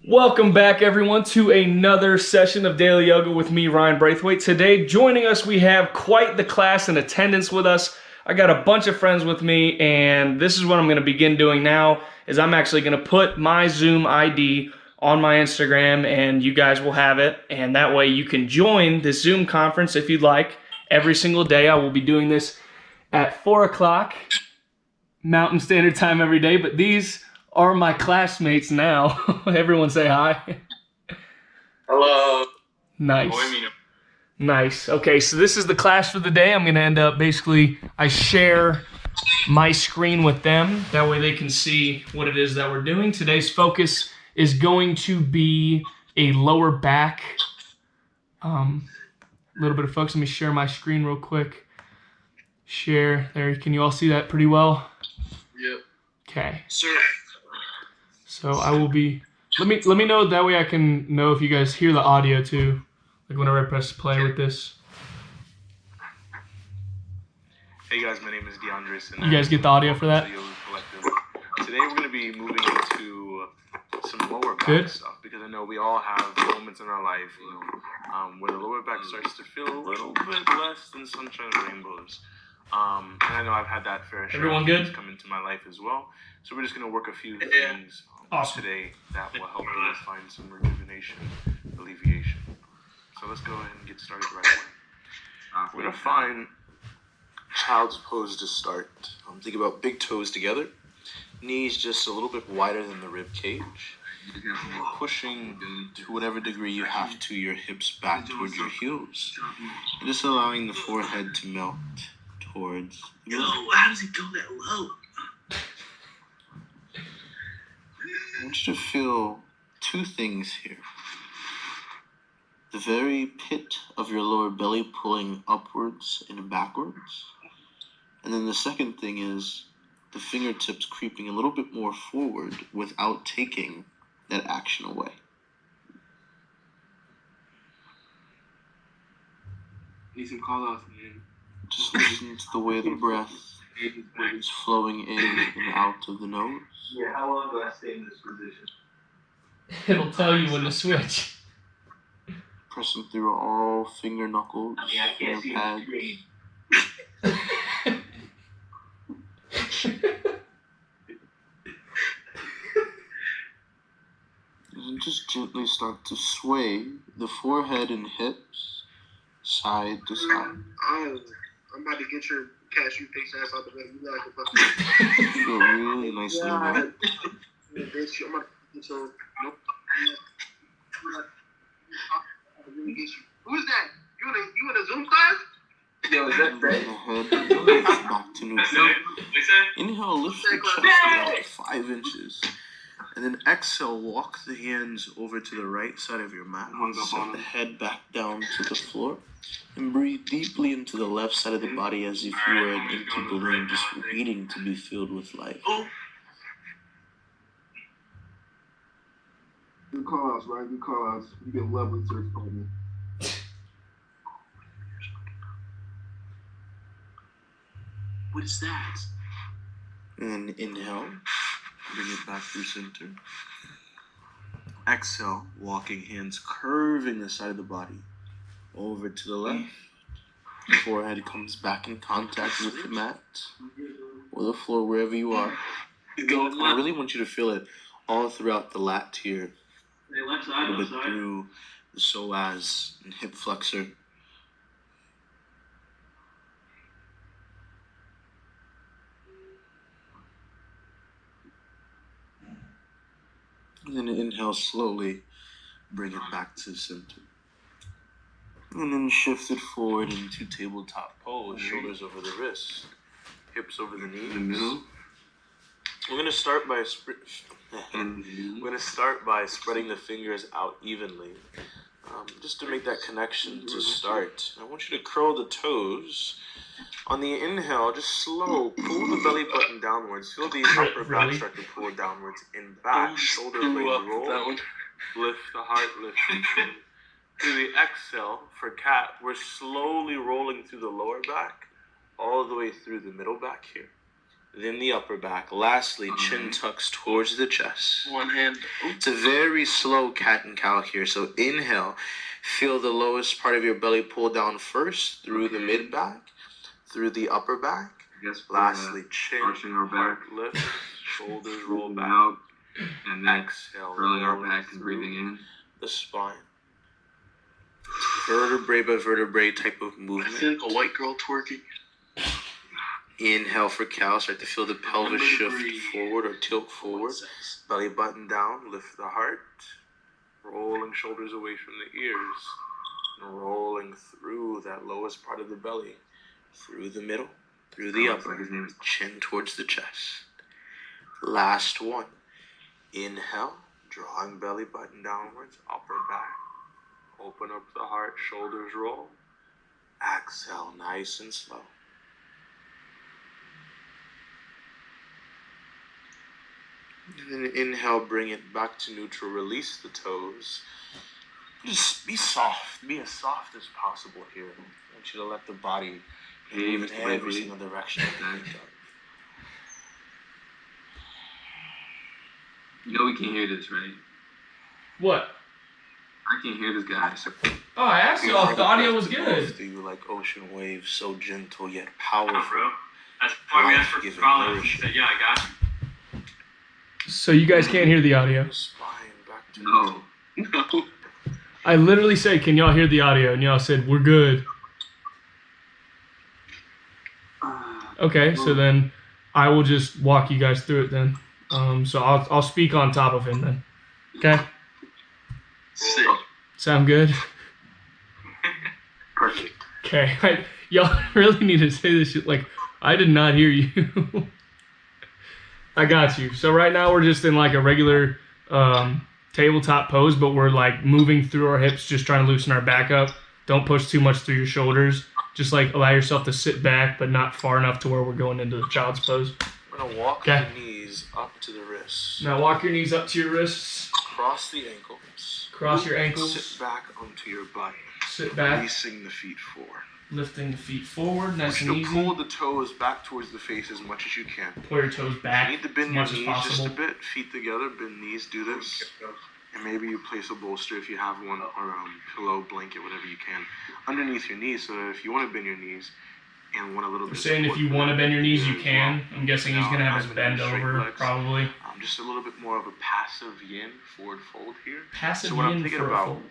Welcome back, everyone, to another session of Daily Yoga with me, Ryan Braithwaite. Today, joining us, we have quite the class in attendance with us. I got a bunch of friends with me, and this is what I'm going to begin doing now, is I'm actually going to put my Zoom ID on my Instagram, and you guys will have it, and that way you can join this Zoom conference if you'd like. Every single day, I will be doing this at 4 o'clock Mountain Standard Time every day, but these are my classmates now. Everyone say hi. Hello. Nice. Nice. Okay, so this is the class for the day. I'm going to end up basically, I share my screen with them. That way they can see what it is that we're doing. Today's focus is going to be a lower back. A little bit of focus. Let me share my screen real quick. Share. There. Can you all see that pretty well? Yep. Okay. Sir. So I will be. Let me know, that way I can know if you guys hear the audio too. Like whenever I press play with this. Hey guys, my name is DeAndres. And you guys get the audio for that? Today we're going to be moving into some lower back stuff, because I know we all have moments in our life, where the lower back starts to feel a little bit less than sunshine and rainbows. And I know I've had that fair share. Everyone good? Come into my life as well. So we're just going to work a few things today that will help you find some rejuvenation, alleviation. So let's go ahead and get started right away. We're going to find child's pose to start. Think about big toes together, knees just a little bit wider than the rib cage, pushing to whatever degree you have to your hips back towards your heels, and just allowing the forehead to melt towards. Yo, how does he go that low? I want you to feel two things here. The very pit of your lower belly pulling upwards and backwards. And then the second thing is the fingertips creeping a little bit more forward without taking that action away. Need some call outs, man. Just listen to the way the breath is flowing in and out of the nose. Yeah, how long do I stay in this position? It'll tell you when to switch. Pressing through all finger knuckles, I can't see pads. the screen. And just gently start to sway the forehead and hips side to side. I'm about to get your cashew face ass out the way. You like a fucking. Feel really nicely wet. Bitch, I'm about to get your. Nope. Who is that? You in a Zoom class? Yo, is that And Fred? the head back to neutral. Inhale, lift the chest about 5 inches. And then exhale, walk the hands over to the right side of your mat. Set the head back down to the floor. And breathe deeply into the left side of the body as if you were an empty balloon just waiting to be filled with life. Good call outs, right? Good call outs. You get lovely search for me. What is that? And inhale, bring it back through center. Exhale, walking hands curving the side of the body over to the left. Forehead comes back in contact with the mat or the floor, wherever you are. And I really want you to feel it all throughout the lat here, a little bit through the psoas and hip flexor. And then inhale slowly, bring it back to center. And then shift it forward into tabletop pose, shoulders over the wrists, hips over the knees. In the middle. We're gonna start by spreading the fingers out evenly, just to make that connection to start. I want you to curl the toes. On the inhale, just slow, pull the belly button downwards. Feel the upper back start to pull downwards and back. Shoulder blades roll. Lift the heart, lift the chin. To the exhale for cat, we're slowly rolling through the lower back, all the way through the middle back here. then the upper back. Lastly, chin tucks towards the chest. One hand. It's a very slow cat and cow here. So inhale, feel the lowest part of your belly pull down first through the mid back, through the upper back. Lastly, chin, arching our back, lift, shoulders roll rolling back, out, and then exhale, curling our rolling back and through breathing in. the spine. Vertebrae by vertebrae type of I movement. feel like a white girl twerking. Inhale for cow, start to feel the pelvis shift breathe. forward or tilt forward. Belly button down, lift the heart. Rolling shoulders away from the ears. And rolling through that lowest part of the belly. Through the middle, through the upper, Like his name is chin towards the chest. Last one. Inhale, drawing belly button downwards, upper back. Open up the heart, shoulders roll. Exhale, nice and slow. And then inhale, bring it back to neutral, release the toes. Just be soft, be as soft as possible here. I want you to let the body move in every single direction. You know we can't hear this, right? What? I can't hear this guy. So Oh, I asked you all if the audio was Move good. through you like ocean waves, so gentle yet powerful. Bro. That's why we asked for Life-giving, Colin. He nourishing. said, yeah, I got you. So you guys can't hear the audio. Spine back to no. No. I literally said, can y'all hear the audio? And y'all said, we're good. Okay, so then I will just walk you guys through it then. So I'll speak on top of him then. Okay? Sick. Sound good? Perfect. Okay. Y'all really need to say this shit. Like, I did not hear you. I got you. So right now we're just in like a regular tabletop pose, but we're like moving through our hips, just trying to loosen our back up. Don't push too much through your shoulders. Just like allow yourself to sit back, but not far enough to where we're going into the child's pose. We're going to walk Okay. the knees up to the wrists. Now walk your knees up to your wrists. Cross the ankles. Cross your ankles. Sit back onto your butt. Sit back. Releasing the feet forward. Lifting the feet forward, nice and You easy. pull the toes back towards the face as much as you can. Pull your toes back You need to as bend your much as knees just possible. a bit. Feet together, bend knees, do this. And maybe you place a bolster if you have one, or pillow, blanket, whatever you can, underneath your knees, so that if you want to bend your knees and want a little We're bit saying if support you for want to that, bend your knees, you do as can. well. I'm guessing he's going to have his bend Straight over, legs. probably. Just a little bit more of a passive yin forward fold here. Passive So what I'm yin thinking for a about, fold.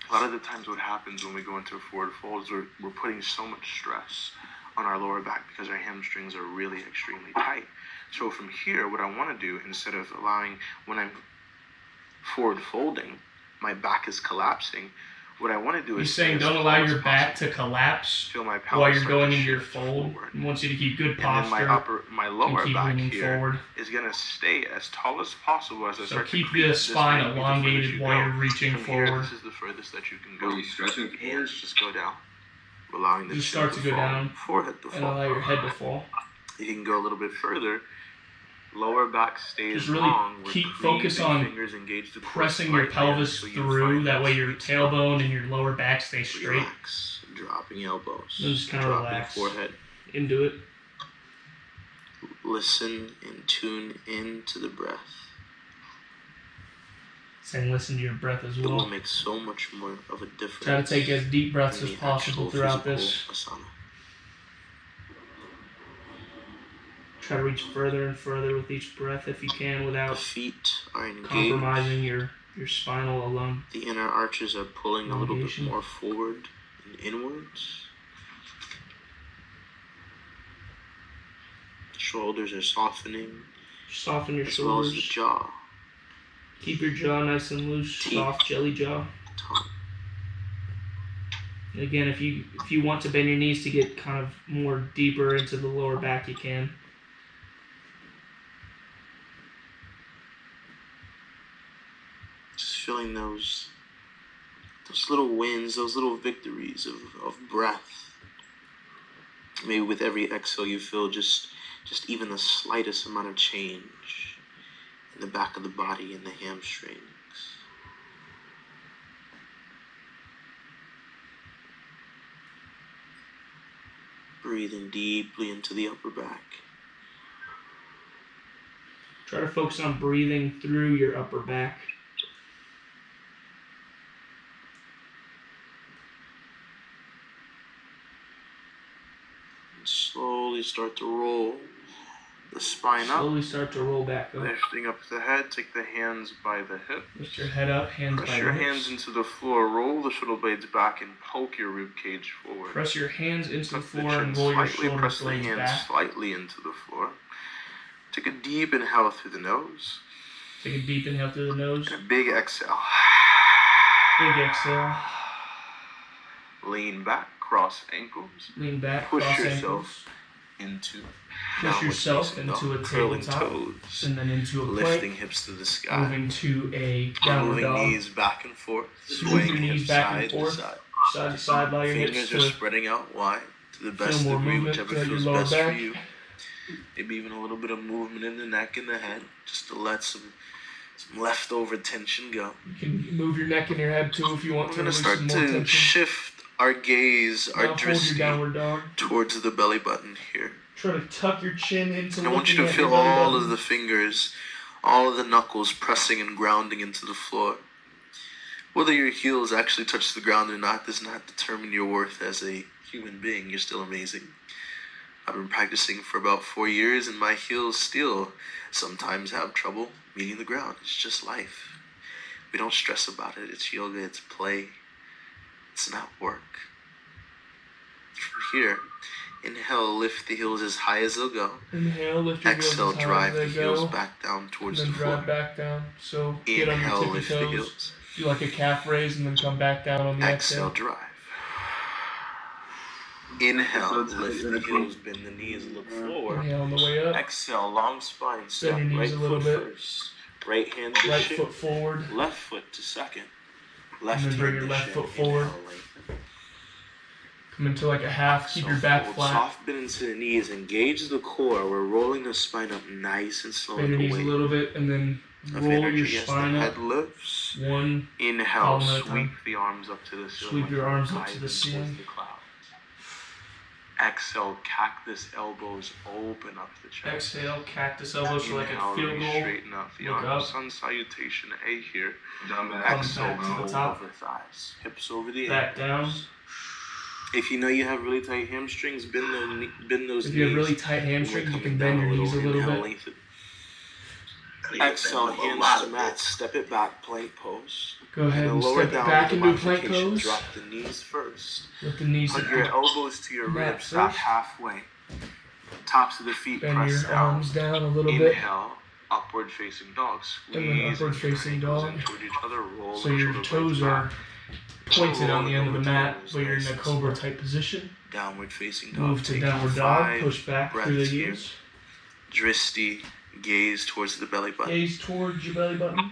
a lot of the times what happens when we go into a forward fold is we're putting so much stress on our lower back because our hamstrings are really extremely tight. So from here, what I want to do, instead of allowing, when I'm forward folding, my back is collapsing, what I want to do is... He's saying don't allow your back to collapse feel my while you're start going to into your shift fold. forward. He wants you to keep good And then posture my and lower keep back leaning here forward. is going to stay as tall as possible as I So start to keep creep the this spine way, the furthest elongated you while go. you're reaching From here, forward. this is the furthest that you can Are go. we stretching? Hands just go down, allowing the Just chin start to go fall, down forehead to and fall. allow your head to fall. You can go a little bit further. Lower back stays Just really long. with keep three focus big on fingers engaged to the pressing core your slightly pelvis until you through. find That way your sweet spot. tailbone and your lower back stay straight. Relax, dropping elbows, And just kinda dropping relax. forehead. Into it. Listen and tune in to the breath. Saying listen to your breath as It will well. make so much more of a difference. Try to take as deep breaths in as the possible actual throughout physical this. asana. Try to reach further and further with each breath if you can The without feet are engaged. compromising your spinal alone. The inner arches are pulling a little bit Elongation. more forward and inwards. The shoulders are softening, Soften your as well as the shoulders. jaw, Keep your jaw nice and loose. Teeth. Soft jelly jaw. tongue. And again, if you want to bend your knees to get kind of more deeper into the lower back, you can. Just feeling those little wins, those little victories of breath. Maybe with every exhale you feel just even the slightest amount of change in the back of the body and the hamstrings. Breathing deeply into the upper back. Try to focus on breathing through your upper back. And slowly start to roll the spine up. Slowly start to roll back up. Lifting up the head, take the hands by the hip. Lift your head up, hands by Press the your hips. hands into the floor, roll the shoulder blades back and poke your rib cage forward. Press your hands into the Tuck the floor chin and roll your slightly, shoulder press the blades hands back. slightly into the floor. Take a deep inhale through the nose. Take a deep inhale through the nose. And a big exhale. Big exhale. Lean back, cross ankles. Lean back, Push cross yourself ankles. into Push downward yourself facing into dog. a Curling tabletop. toes. And then into a Lifting plank. hips to the sky. Moving to a downward Moving dog. knees back and forth. Move Swaying your knees hips back side and forth. to side. Side to side, allow your Fingers hips are to spreading out wide to the best feel more degree, movement whichever throughout your feels lower best back. for you. Maybe even a little bit of movement in the neck and the head, just to let some leftover tension go. You can move your neck and your head too if you want We're to gonna release start some more to tension. shift our gaze, our Now hold your drishti downward dog. towards the belly button here. Try to tuck your chin into I want you to feel all of the fingers, all of the knuckles pressing and grounding into the floor. Whether your heels actually touch the ground or not does not determine your worth as a human being. You're still amazing. I've been practicing for about 4 years and my heels still sometimes have trouble meeting the ground. It's just life. We don't stress about it. It's yoga, it's play. It's not work. From here, inhale, lift the heels as high as they'll go. Inhale, lift your Exhale, heels as high drive as the they heels go. back down towards And the then floor. drive back down. So get on your Inhale, tippy lift the toes. heels. Do like a calf raise and then come back down on the Exhale, exhale. drive. Inhale, lift the heels, bend the knees, look forward. Inhale on the way up. Exhale, long spine, step Bend your right knees a little foot bit. first. Right hand to Right shin. foot forward. Left foot to second. Left And then bring hand your to left shin. foot forward. Inhale, lengthen. Come into like a half. Keep your Exhale, back forward. flat. Soft bend into the knees. Engage the core. We're rolling the spine up nice and slow. Bend your Like knees a a weight little bit and then of roll energy your as the spine up. head lifts. One. Inhale, Column at a sweep time. the arms up to the ceiling. Sweep like your you're arms up to diving the ceiling. towards the clouds. Exhale, cactus elbows open up the chest. Exhale, cactus elbows for like a Inhale, field goal. straighten out the Look arms. up. Sun salutation, A here. Down back. Come Exhale, back to the roll top. over thighs. Hips over the Back ankles. down. If you know you have really tight hamstrings, bend those If knees. you have really tight When we're hamstrings, you coming can down bend your knees a little Inhale, bit. lengthen. Exhale, hands to mat. Step it back, plank pose. Go ahead And and then lower step it down back with into a the plank bifurcation. pose. Drop the knees first. With the knees Hug your elbows to your mat ribs. Stop first. halfway. Tops of the feet Bend press your down. arms down a little bit. Inhale, upward facing dog. And then Squeeze upward facing ankles dog. in toward each other. Roll So the your shoulder toes blades are back. pointed on the end of the mat, Toes, but you're in nice a and cobra slow. type position. Downward facing dog. Move to Taking downward dog. 5 Push back through the breaths here. heels. Drishti, gaze towards the belly button. Gaze towards your belly button.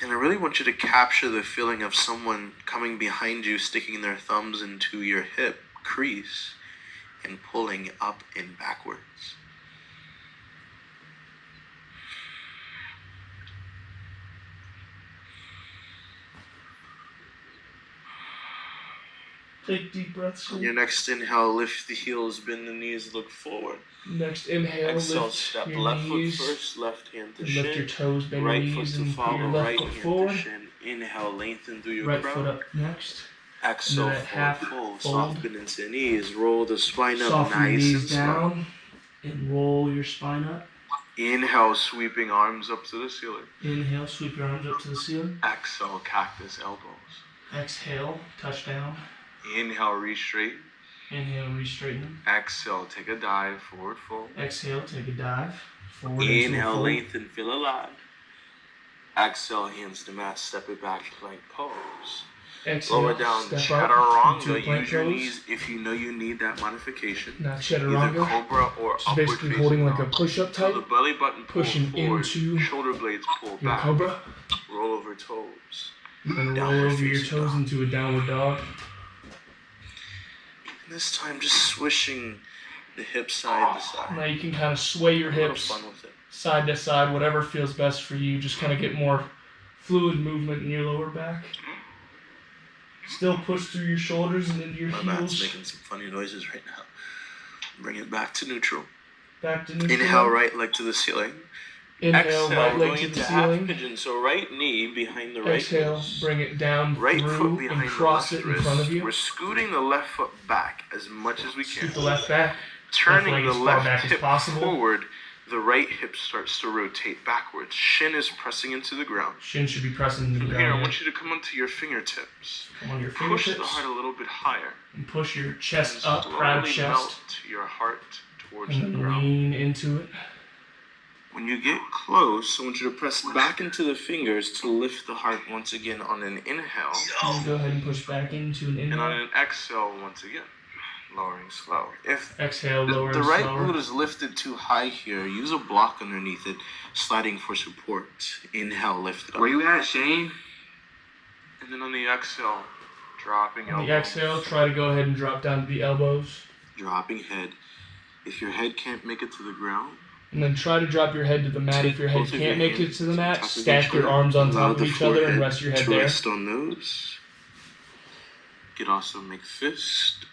And I really want you to capture the feeling of someone coming behind you, sticking their thumbs into your hip crease and pulling up and backwards. Take deep breaths. On your next inhale, lift the heels, bend the knees, look forward. Next inhale, Exhale, lift step your left knees. foot first, left hand to And lift your shin. toes, bend Right your foot knees, to and put follow, your left right foot hand forward. to shin. Inhale, lengthen through your Right crown. foot up next. Exhale, And then at half forward fold. fold. Soft bend into the knees. Roll the spine up Soften your nice knees and slow. down and roll your spine up. Inhale, sweeping arms up to the ceiling. Inhale, sweep your arms up to the ceiling. Exhale, cactus elbows. Exhale, touch down. Inhale, re-straighten. Inhale, re-straighten them. Exhale, take a dive, forward fold. Exhale, take a dive. Forward into a Inhale, fold. lengthen, feel alive. Exhale, hands to mat, step it back, plank pose. Exhale, Lower down, step up into a chaturanga. plank Use your pose. knees if you know you need that modification. Now Either chaturanga, cobra or which is upward basically facing holding like a dog. push-up So type. the belly button pull Pushing forward, into shoulder blades pull your back, cobra. roll over toes. And roll Downward over your facing toes dog. into a downward dog. And this time, just swishing the hips side to side. Now you can kind of sway your A little hips fun with it. side to side, whatever feels best for you. Just kind of get more fluid movement in your lower back. Still push through your shoulders and into your My heels. back's making some funny noises right now. Bring it back to neutral. Back to neutral. Inhale, right leg to the ceiling. Inhale, Exhale, right leg going to into the half ceiling. pigeon. So right knee behind the right Exhale, wrist. bring it down Right foot through behind and the cross left it in front of wrist. you. We're scooting the left foot back as much as we can. Scoot the left back. Turning left leg the as far left back as hip possible. forward, the right hip starts to rotate backwards. Shin is pressing into the ground. Shin should be pressing into the From ground. here, I Here. want you to come onto your fingertips. Come on your Push the fingertips. heart a little bit higher. And push your chest And up, proud slowly chest. melt your heart towards And the then ground. lean into it. When you get close, I want you to press back into the fingers to lift the heart once again on an inhale. And go ahead and push back into an And on inhale. an exhale once again, lowering slow. If Exhale, lower the and right slower. glute is lifted too high here, use a block underneath it, sliding for support. Inhale, lift it up. Where you at, Shane? And then on the exhale, dropping On elbows. the exhale, try to go ahead and drop down to the elbows. Dropping head. If your head can't make it to the ground, And then try to drop your head to the mat. If your head both of your can't make it hands to the on mat, top of stack each your other. arms on Allow top of the each other and forehead rest your head to there. rest on those. You can also make fist.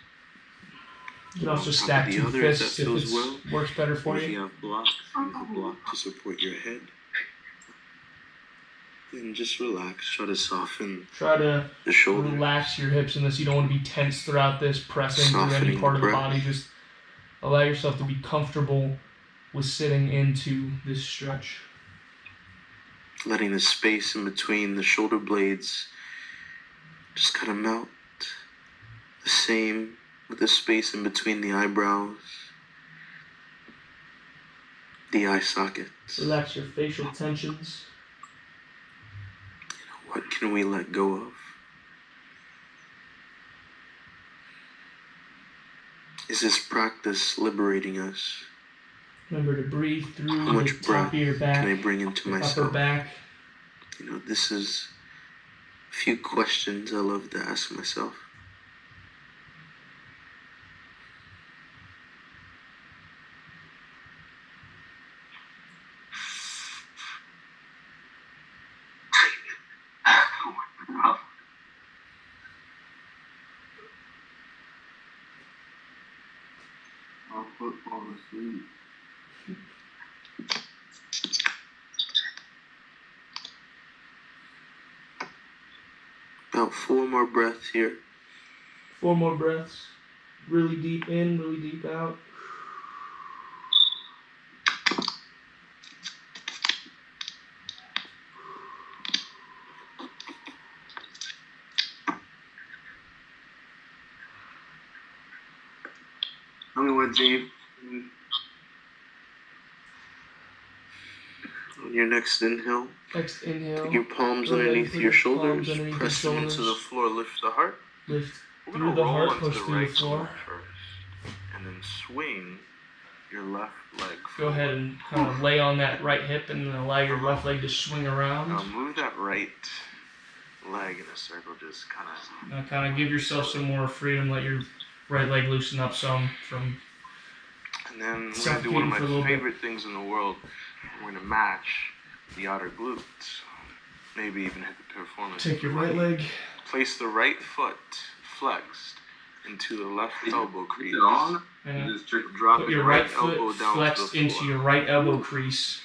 You can also On top of stack the two other if fists that if feels it well. works better for If you you. have blocks, use a block to support your head. Then just relax. Try to soften Try to the shoulder. relax your hips in this. You don't want to be tense throughout this, pressing through any Softening part the of the breath. body. Just allow yourself to be comfortable with sitting into this stretch. Letting the space in between the shoulder blades just kind of melt. The same with the space in between the eyebrows, the eye sockets. Relax your facial tensions. What can we let go of? Is this practice liberating us? Remember to breathe through How much the breath top of your back, can I bring into your upper myself? back. You know, this is a few questions I love to ask myself. I'll fall asleep. About 4 more breaths here. 4 more breaths. Really deep in, really deep out. Tell me what, James. On your next inhale, Next inhale. put your palms Go ahead and underneath put your your shoulders, palms underneath press your them into the shoulders. floor, lift the heart. Lift We're through gonna the roll heart, onto push the through right the floor. glute first, and then swing your left leg Go ahead and kind of lay on that right hip and then allow your left leg to swing Now around. move that right leg in a circle, just kind of. Now kind of give yourself some more freedom. Let your right leg loosen up some from. And then we're gonna do one of Suffocating for a little my bit. favorite things in the world. We're gonna match the outer glutes. Maybe even hit the performance. Take your right leg. Place the right foot flexed into the left elbow Is crease. it on? And Is this trick Drop put your your right foot elbow down flexed to the into floor. your right elbow crease.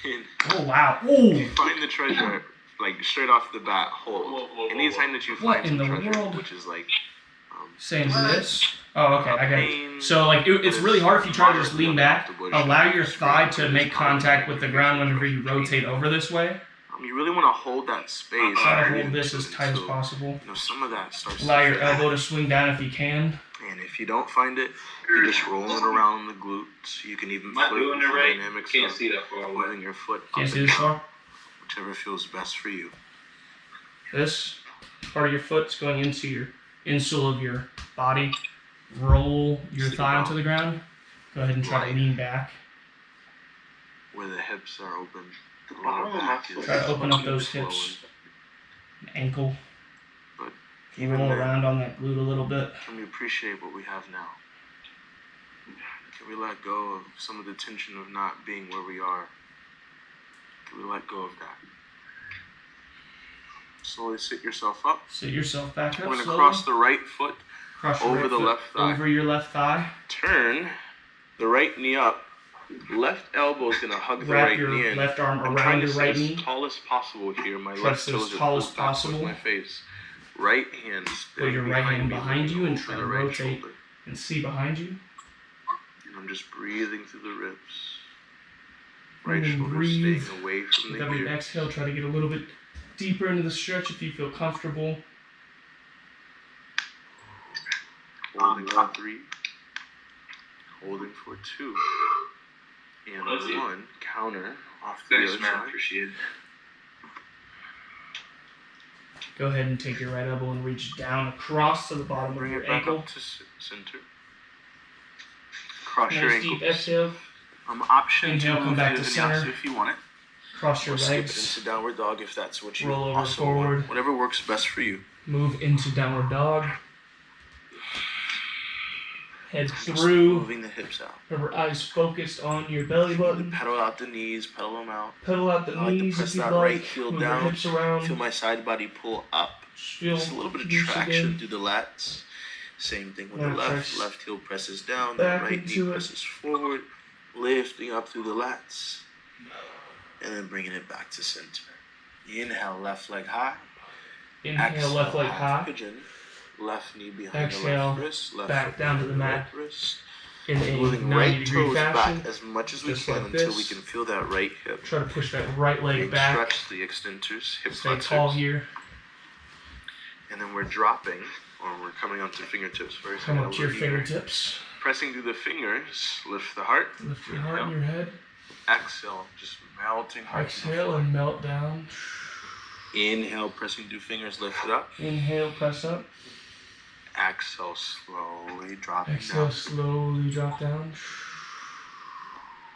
And Oh wow! Ooh! find the treasure, like straight off the bat, hold. Anytime that you What find in some the treasure, world? which is like Saying this. Oh, okay, I got it. pain, So like it's really hard if you try to just lean back. moderately Allow your thigh to straight make is contact with the ground whenever you contact. rotate over this way. You really want to hold that space. Try to breathe hold this as into it tight as until, possible. you know, some of that starts Allow to your fit. elbow to swing down if you can. And if you don't find it, you just roll it around the glutes. You can even Am I flip doing with it the right? dynamics Can't of see that far away. moving your foot Can't up see and this down, far? whichever feels best for you. This part of your foot's going into your insole of your body. Roll your thigh onto the ground. Go ahead and try to lean back. Where the hips are open, the lower back is Try to open up those flowing. hips. Ankle. But You even roll then, around on that glute a little bit. can we appreciate what we have now? Can we let go of some of the tension of not being where we are? Can we let go of that? Slowly sit yourself up. Sit yourself back up. We're going to slowly. cross the right foot Cross your over right the foot left thigh. over your left thigh. Turn the right knee up. Left elbow is going to hug the Wrap right your knee in. left arm I'm around trying to your sit right as knee. tall as possible here. My Try left to sit as toes are tall as pulled back towards possible. my face. Right hand Put your right hand behind me, you and over try the to right rotate shoulder. and see behind you. And I'm just breathing through the ribs. And Right then shoulder breathe. staying away from With the every ear. exhale, try to get a little bit deeper into the stretch if you feel comfortable. Holding for 3. Holding for 2. And 1. Counter off the Thanks, other man. side. Appreciate it. Go ahead and take your right elbow and reach down across to the bottom Bring of it your back ankle. up to center. Cross your Nice ankles. deep exhale. Option Inhale, to come move back to to the center. vinyasa if you want it. Cross your Or skip it legs. into downward dog if that's what you Roll over also forward. want. Whatever works best for you. Move into downward dog. Head Just through. moving the hips out. Remember, eyes focused on your belly Feel the button. pedal out the knees, pedal them out. Pedal out the I like to knees press if you'd that like. right heel Move your down. hips around. Feel my side body pull up. Just feel Just a little bit of loose traction again. through the lats. Same thing with Now the left. press Left heel presses down. back The right knee into it. presses forward. Lifting up through the lats. And then bringing it back to center. Inhale, left leg high. Inhale, Exhale, left leg half high. pigeon. Left knee behind the Exhale, left wrist. Left back foot down to behind the the mat. right wrist. In a Moving 90 right degree toes fashion. back as much as we Just can like until this. we can feel that right hip. Try to push that right leg And back. stretch the extensors, hip Stay flexors. tall here. And then we're dropping, or we're coming onto fingertips first. Come up Elbow to your here. fingertips. Pressing through the fingers, lift the heart. Lift your heart and your head. Exhale, just melting heart. Exhale and melt down. Inhale, pressing through fingers, lift it up. Inhale, press up. Exhale, slowly dropping Exhale, down. slowly drop down.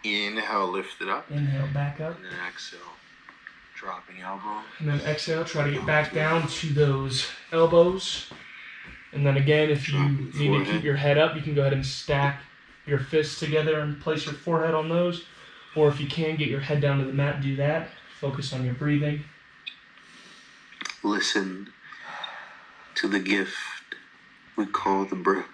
Inhale, lift it up. Inhale, back up. And then exhale, dropping elbow. And then exhale, try to get back down to those elbows. And then again, if you Dropping need to forehead. keep your head up, you can go ahead and stack your fists together and place your forehead on those. Or if you can, get your head down to the mat, do that. Focus on your breathing. Listen to the gift we call the breath.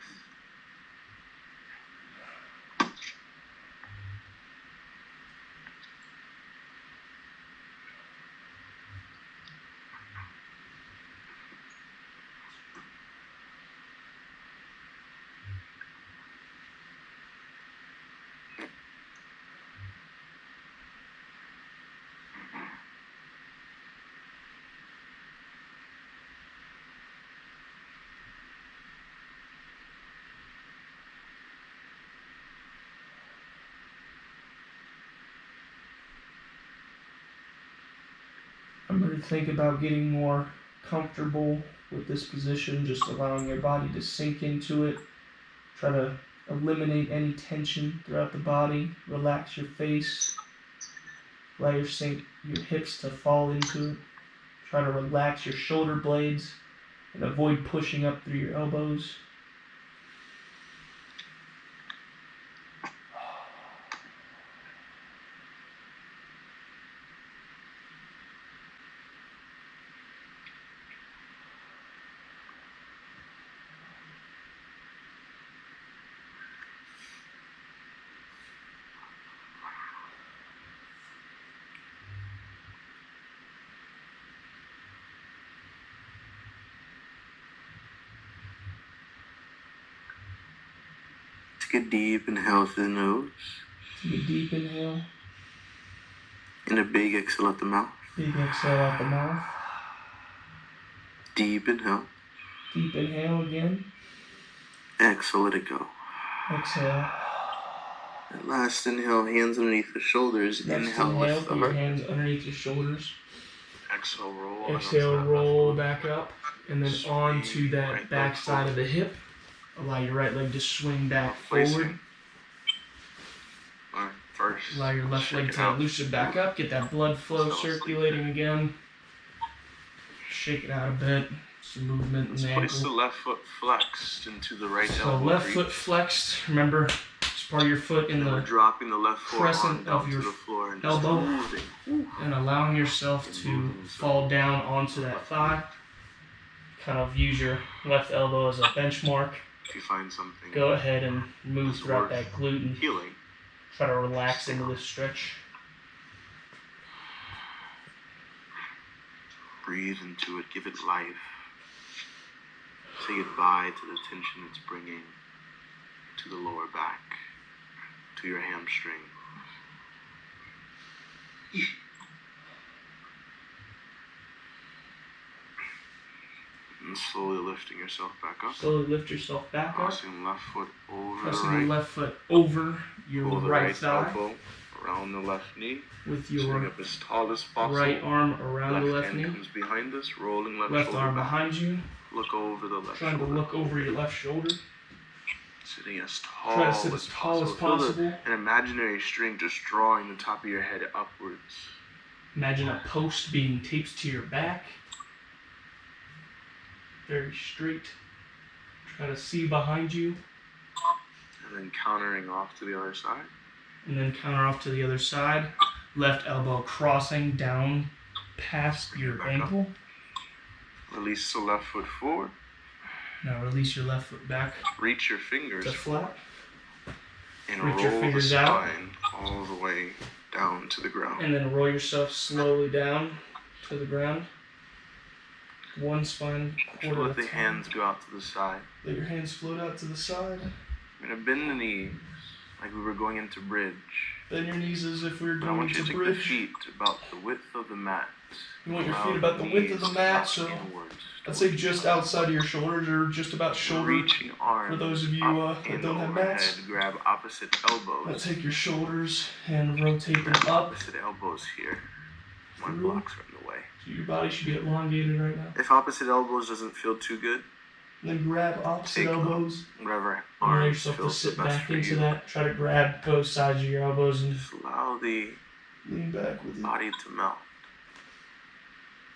Remember to think about getting more comfortable with this position, just allowing your body to sink into it. Try to eliminate any tension throughout the body. Relax your face. Allow your hips to fall into it. Try to relax your shoulder blades and avoid pushing up through your elbows. Take a deep inhale through the nose. Take a deep inhale. And a big exhale out the mouth. Big exhale out the mouth. Deep inhale. Deep inhale again. Exhale, let it go. Exhale. And last inhale, hands underneath the shoulders. Next Inhale, inhale, lift the put your heart. hands underneath your shoulders. Exhale, roll. Exhale, roll back up. And then Swing onto that right back leg side of forward. the hip. Allow your right leg to swing back Placing. forward. Alright, first. Allow your left shake leg it to out. loosen back up. Get that blood flow circulating again. Shake it out a bit. Some movement in Let's the place the ankle. left foot flexed into the right So elbow. left crease. foot flexed. Remember, Just part of your foot in And we're the dropping the left forearm crescent down of your to the floor and just elbow. moving. Woo. And allowing yourself to fall down onto that thigh. Kind of use your left elbow as a benchmark. If you find something, Go ahead and move It's throughout worth that glute and healing. try to relax into this stretch. Breathe into it. Give it life. Say goodbye to the tension it's bringing to the lower back, to your hamstring. And slowly lifting yourself back up. Slowly lift yourself back up. Crossing left foot over the Pressing right. the left foot over your Pull the right right thigh. elbow around the left knee. With Sitting your up as tall as possible. right arm around the left hand knee. comes behind us, rolling left Left shoulder arm back. behind you. Look over the left Trying shoulder. to look over your left shoulder. Sitting as tall, Try to sit as tall as possible. Feel an imaginary string just drawing the top of your head upwards. Imagine a post being taped to your back. Very straight. Try to see behind you. And then countering off to the other side. And then counter off to the other side. Left elbow crossing down past your ankle. Release the left foot forward. Now release your left foot back Reach your fingers to flat. and Reach roll your the fingers out. spine all the way down to the ground. And then roll yourself slowly down to the ground. One spine quarter Let at a the time. hands go out to the side. Let your hands float out to the side. We're gonna bend the knees like we were going into bridge. Bend your knees as if we were And I going want you to into take the bridge. feet about the width of the mat. You want your Allow feet about the width of the knees mat, to so drop inwards I'd say towards just your outside of your shoulders or just about shoulder. Reaching arms For those of you up that and don't have overhead. mats. Grab opposite Now elbows. take your shoulders and rotate them Grab up. opposite elbows here. My Through. blocks are in the way. So your body should be elongated right now. If opposite elbows doesn't feel too good, And then grab opposite Take elbows. whatever Allow arm yourself to feels the sit best back for into you. that. Try to grab both sides of your elbows and Just allow the lean back with it. body to melt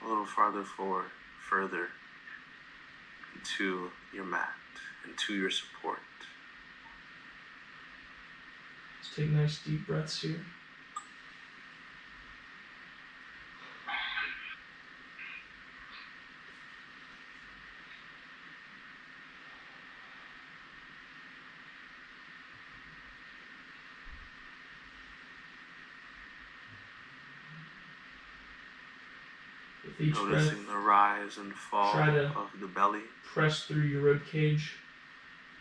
a little farther forward, further into your mat, into your support. Let's take nice deep breaths here. With each breath, Noticing the rise and fall Try to- of the belly press through your rib cage.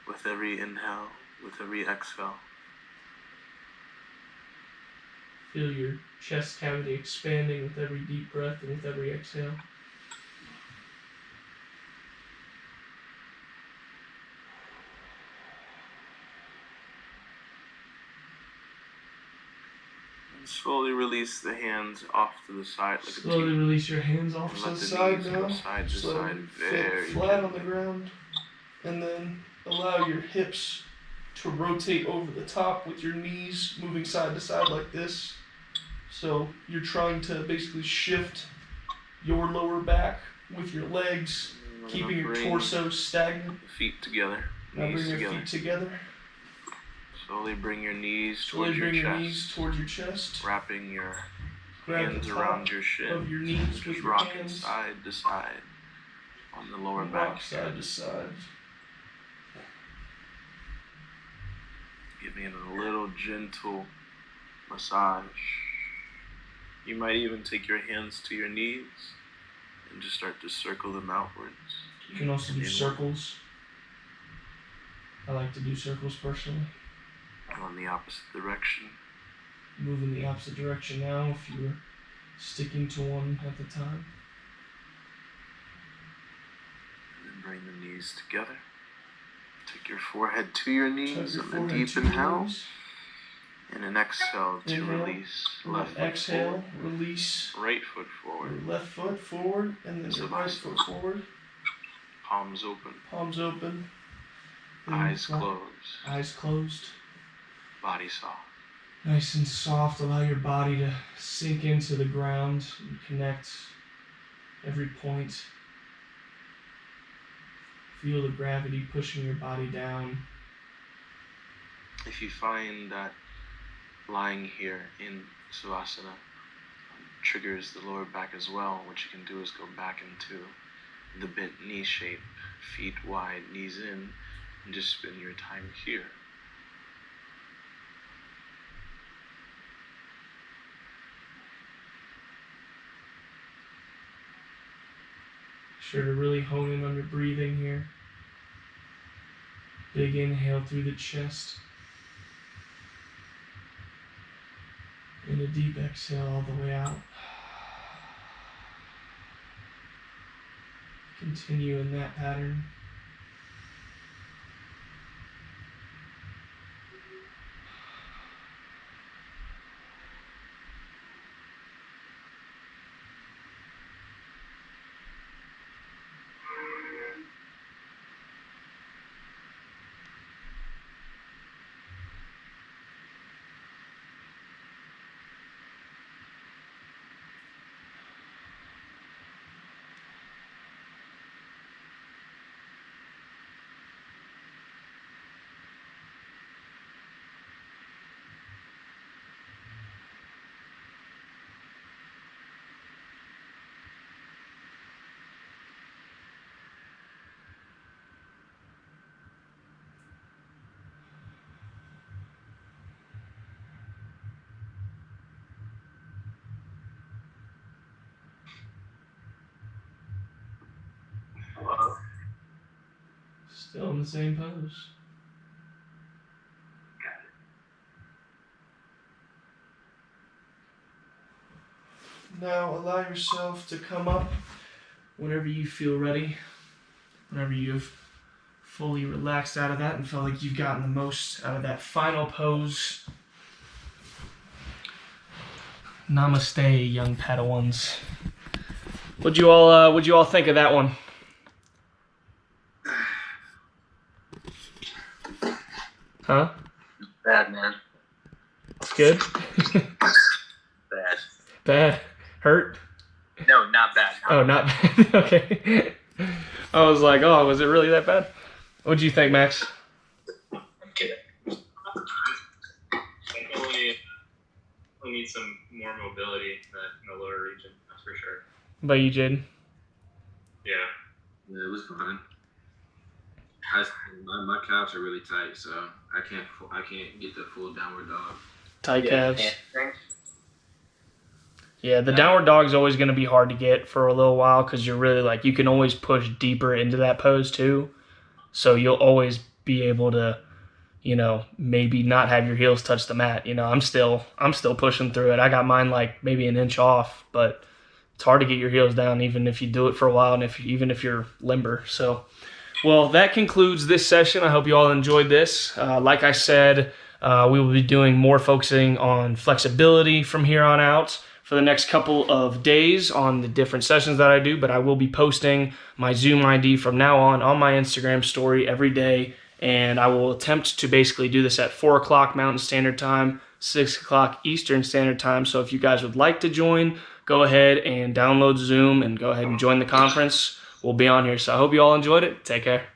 with every inhale, with every exhale. Feel your chest cavity expanding with every deep breath and with every exhale. And slowly release the hands off to the side like Slowly a T. release your hands off And to let the the side knees now. go side to Slowly side fit very flat on the gently. ground. And then allow your hips to rotate over the top with your knees moving side to side like this. So you're trying to basically shift your lower back with your legs, We're gonna keeping your bring torso stagnant. the feet together, Now knees bring your together. feet together. Slowly bring your knees Slowly towards your bring your chest, knees towards your chest. wrapping your Grab hands the around top your shin, of your knees with just your rocking hands. side to side on the lower And back, rock side to side. giving it a little gentle massage. You might even take your hands to your knees and just start to circle them outwards. You can also do Inward. circles. I like to do circles personally. And on the opposite direction. Move in the opposite direction now if you were sticking to one at the time. And then bring the knees together. Take your forehead to your Tuck knees your on a forehead deep to your inhale. knees. And an exhale to Inhale. release. And Left then foot exhale, forward. release Right foot your forward. left foot forward and then your right foot forward. Palms open. Palms open. Then Eyes flat. closed. Eyes closed. Body soft. Nice and soft. Allow your body to sink into the ground and connect every point. Feel the gravity pushing your body down. if you find that lying here in Savasana triggers the lower back as well, what you can do is go back into the bent knee shape, feet wide, knees in, and just spend your time here. Sure to really hone in on your breathing here. Big inhale through the chest. And a deep exhale all the way out. Continue in that pattern. Still in the same pose. Now allow yourself to come up whenever you feel ready, whenever you've fully relaxed out of that and felt like you've gotten the most out of that final pose. Namaste, young Padawans. What'd you all think of that one? Huh? Bad, man. It's good? Bad. Bad? Hurt? No, not bad. Oh, not bad. Okay. I was like, oh, was it really that bad? What'd you think, Max? I'm kidding. Definitely we need some more mobility in the lower region, that's for sure. By you, Jaden? Yeah. Yeah, it was fun. My calves are really tight, so I can't get the full downward dog. Tight calves. Yeah, the downward dog is always going to be hard to get for a little while because you're really like, you can always push deeper into that pose too. So you'll always be able to, maybe not have your heels touch the mat. I'm still pushing through it. I got mine like maybe an inch off, but it's hard to get your heels down even if you do it for a while and even if you're limber. So, well, that concludes this session. I hope you all enjoyed this. Like I said, we will be doing more focusing on flexibility from here on out for the next couple of days on the different sessions that I do, but I will be posting my Zoom ID from now on my Instagram story every day, and I will attempt to basically do this at 4 o'clock Mountain Standard Time, 6 o'clock Eastern Standard Time. So if you guys would like to join, go ahead and download Zoom and go ahead and join the conference. We'll be on here. So I hope you all enjoyed it. Take care.